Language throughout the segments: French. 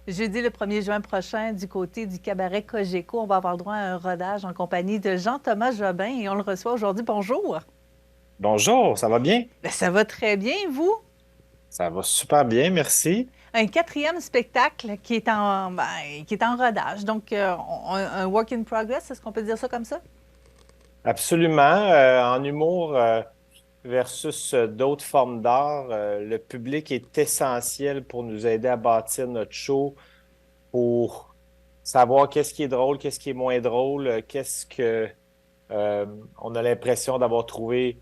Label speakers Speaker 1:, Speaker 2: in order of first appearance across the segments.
Speaker 1: Jeudi le 1er juin prochain, du côté du cabaret Cogeco, on va avoir le droit à un rodage en compagnie de Jean-Thomas Jobin et on le reçoit aujourd'hui. Bonjour.
Speaker 2: Bonjour, ça va bien?
Speaker 1: Ben, ça va très bien, vous?
Speaker 2: Ça va super bien, merci.
Speaker 1: Un quatrième spectacle qui est en rodage, donc un work in progress, est-ce qu'on peut dire ça comme ça?
Speaker 2: Absolument. En humour versus d'autres formes d'art, le public est essentiel pour nous aider à bâtir notre show, pour savoir qu'est-ce qui est drôle, qu'est-ce qui est moins drôle, qu'est-ce que on a l'impression d'avoir trouvé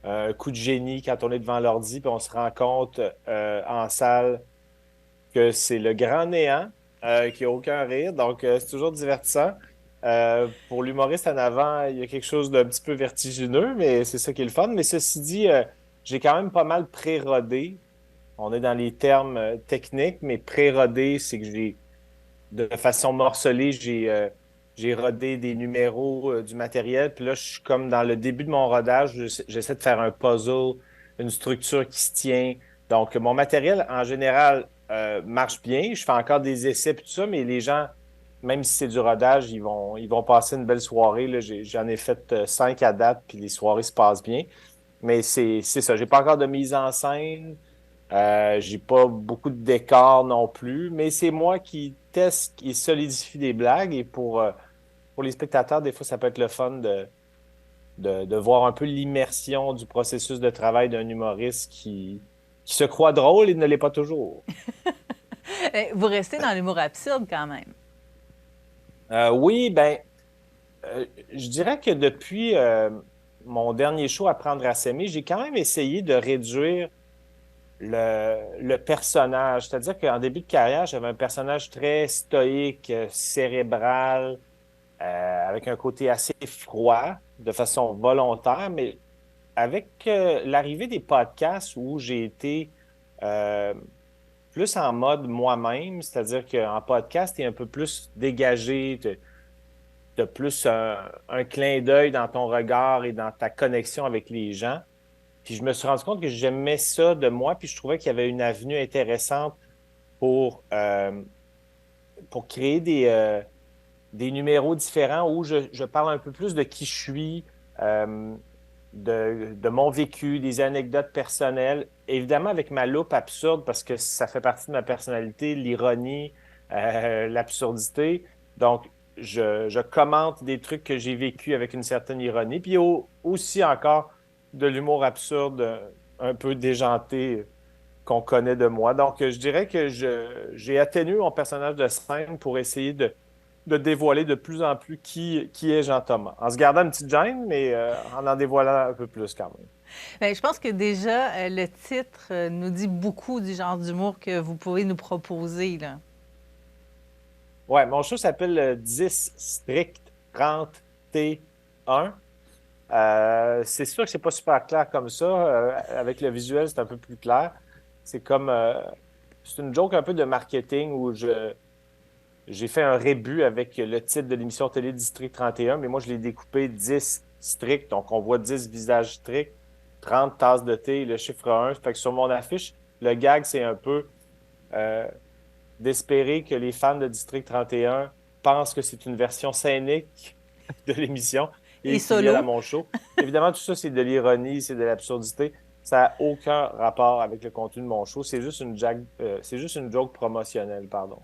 Speaker 2: un coup de génie quand on est devant l'ordi, puis on se rend compte en salle que c'est le grand néant, qui n'a aucun rire. Donc, c'est toujours divertissant. Pour l'humoriste en avant, il y a quelque chose d'un petit peu vertigineux, mais c'est ça qui est le fun. Mais ceci dit, j'ai quand même pas mal pré-rodé. On est dans les termes techniques, mais pré-rodé, c'est que de façon morcelée, j'ai rodé des numéros, du matériel. Puis là, je suis comme dans le début de mon rodage. J'essaie de faire un puzzle, une structure qui se tient. Donc, mon matériel, en général, marche bien. Je fais encore des essais et tout ça, mais les gens, même si c'est du rodage, ils vont passer une belle soirée. Là. J'en ai fait 5 à date, puis les soirées se passent bien. Mais c'est ça. J'ai pas encore de mise en scène. J'ai pas beaucoup de décors non plus, mais c'est moi qui teste et solidifie des blagues. Et pour les spectateurs, des fois, ça peut être le fun de voir un peu l'immersion du processus de travail d'un humoriste qui se croit drôle et ne l'est pas toujours.
Speaker 1: Vous restez dans l'humour absurde quand même.
Speaker 2: Oui, ben, je dirais que depuis mon dernier show Apprendre à s'aimer, j'ai quand même essayé de réduire le personnage. C'est-à-dire qu'en début de carrière, j'avais un personnage très stoïque, cérébral, avec un côté assez froid, de façon volontaire, mais avec l'arrivée des podcasts où j'ai été euh, plus en mode moi-même, c'est-à-dire qu'en podcast, tu es un peu plus dégagé, tu as plus un clin d'œil dans ton regard et dans ta connexion avec les gens. Puis je me suis rendu compte que j'aimais ça de moi, puis je trouvais qu'il y avait une avenue intéressante pour, euh, pour créer des numéros différents où je parle un peu plus de qui je suis, euh, de mon vécu, des anecdotes personnelles, évidemment avec ma loupe absurde parce que ça fait partie de ma personnalité, l'ironie, l'absurdité. Donc, je commente des trucs que j'ai vécu avec une certaine ironie, puis aussi encore de l'humour absurde, un peu déjanté qu'on connaît de moi. Donc, je dirais que j'ai atténué mon personnage de scène pour essayer de dévoiler de plus en plus qui est Jean-Thomas. En se gardant une petite gêne, mais en dévoilant un peu plus quand même.
Speaker 1: Bien, je pense que déjà, le titre nous dit beaucoup du genre d'humour que vous pouvez nous proposer, là.
Speaker 2: Ouais, mon show s'appelle 10 strict 31. C'est sûr que c'est pas super clair comme ça. Avec le visuel, c'est un peu plus clair. C'est comme c'est une joke un peu de marketing où j'ai fait un rébut avec le titre de l'émission télé District 31, mais moi, je l'ai découpé 10 strict. Donc, on voit 10 visages stricts, 30 tasses de thé, le chiffre 1. Fait que sur mon affiche, le gag, c'est un peu euh, d'espérer que les fans de District 31 pensent que c'est une version scénique de l'émission
Speaker 1: Et
Speaker 2: et qu'ils viennent à
Speaker 1: solo.
Speaker 2: mon show. Évidemment, tout ça, c'est de l'ironie, c'est de l'absurdité. Ça n'a aucun rapport avec le contenu de mon show. C'est juste une joke promotionnelle, pardon.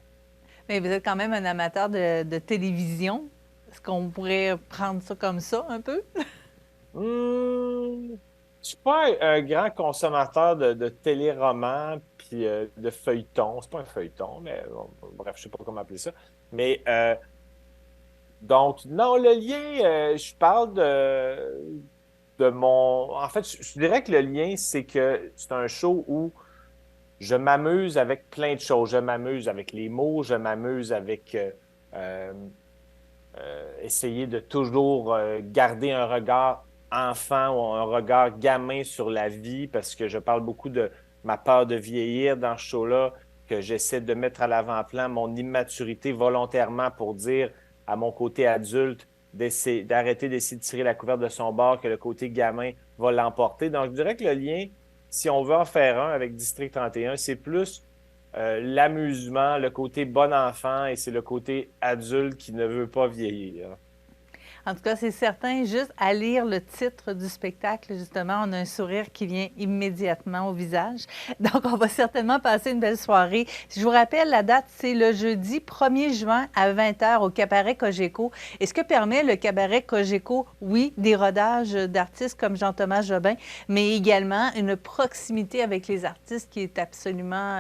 Speaker 1: Mais vous êtes quand même un amateur de télévision. Est-ce qu'on pourrait prendre ça comme ça un peu?
Speaker 2: Je suis pas un grand consommateur de téléromans puis de feuilletons. C'est pas un feuilleton, mais bon, bref, je sais pas comment appeler ça. Mais donc, non, le lien, je parle de mon. En fait, je dirais que le lien, c'est que c'est un show où je m'amuse avec plein de choses. Je m'amuse avec les mots, je m'amuse avec euh, essayer de toujours garder un regard enfant ou un regard gamin sur la vie parce que je parle beaucoup de ma peur de vieillir dans ce show-là, que j'essaie de mettre à l'avant-plan mon immaturité volontairement pour dire à mon côté adulte d'arrêter d'essayer de tirer la couverture de son bord, que le côté gamin va l'emporter. Donc, je dirais que le lien, si on veut en faire un avec District 31, c'est plus l'amusement, le côté bon enfant, et c'est le côté adulte qui ne veut pas vieillir.
Speaker 1: En tout cas, c'est certain, juste à lire le titre du spectacle, justement, on a un sourire qui vient immédiatement au visage. Donc, on va certainement passer une belle soirée. Je vous rappelle, la date, c'est le jeudi 1er juin à 20h au Cabaret Cogeco. Et ce que permet le Cabaret Cogeco, oui, des rodages d'artistes comme Jean-Thomas Jobin, mais également une proximité avec les artistes qui est absolument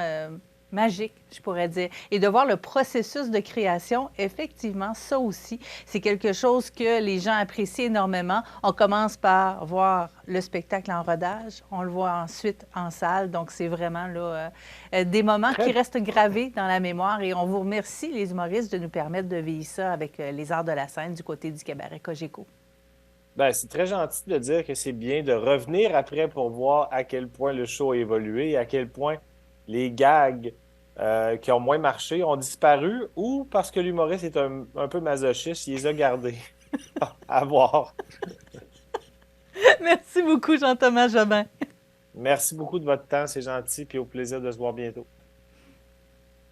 Speaker 1: magique, je pourrais dire. Et de voir le processus de création, effectivement, ça aussi, c'est quelque chose que les gens apprécient énormément. On commence par voir le spectacle en rodage, on le voit ensuite en salle, donc c'est vraiment là, des moments qui
Speaker 2: Très,
Speaker 1: restent gravés dans la mémoire et on vous remercie, les humoristes, de nous permettre de vivre ça avec les arts de la scène du côté du Cabaret Cogeco.
Speaker 2: ben, c'est très gentil de dire que c'est bien de revenir après pour voir à quel point le show a évolué et à quel point les gags qui ont moins marché ont disparu ou parce que l'humoriste est un peu masochiste, il les a gardés. À voir.
Speaker 1: Merci beaucoup, Jean-Thomas Jobin.
Speaker 2: Merci beaucoup de votre temps, c'est gentil, puis au plaisir de se voir bientôt.